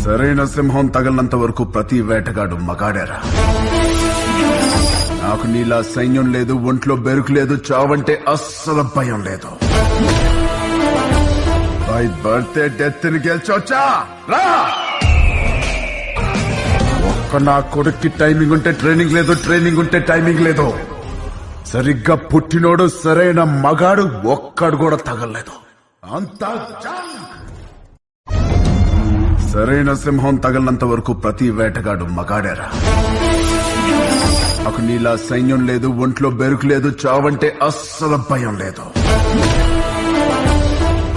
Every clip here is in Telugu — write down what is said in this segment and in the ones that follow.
సరైన సింహం తగలనంత వరకు ప్రతి వేటగాడు మగాడేరా. నాకు నీలా సైన్యం లేదు, ఒంట్లో బెరుకు లేదు, చావంటే అస్సలు భయం లేదు. బై బర్త్డే డెత్ ని గెలిచొచ్చా రా. ఒక్క నా కొడుక్కి టైమింగ్ ఉంటే ట్రైనింగ్ లేదు, ట్రైనింగ్ ఉంటే టైమింగ్ లేదు. సరిగ్గా పుట్టినోడు సరైన మగాడు ఒక్కడు కూడా తగలలేదు. అంతా సరైన సింహం తగలనంత వరకు ప్రతి వేటగాడు మగాడేరా. నాకు నీలా సైన్యం లేదు, ఒంట్లో బెరుకు లేదు, చావంటే అస్సలు భయం లేదు.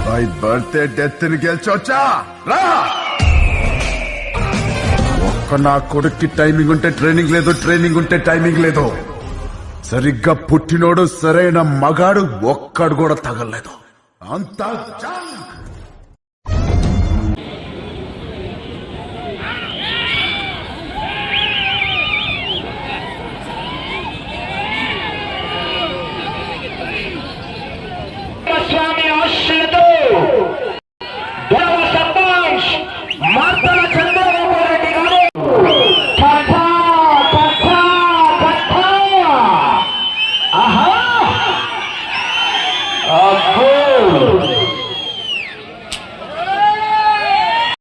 బై బర్త్డే డెత్ ని గెలిచొచ్చా రా. ఒక్క నా కొడుక్కి టైమింగ్ ఉంటే ట్రైనింగ్ లేదు, ట్రైనింగ్ ఉంటే టైమింగ్ లేదు. సరిగ్గా పుట్టినోడు సరైన మగాడు ఒక్కడు కూడా తగలలేదు. అంతా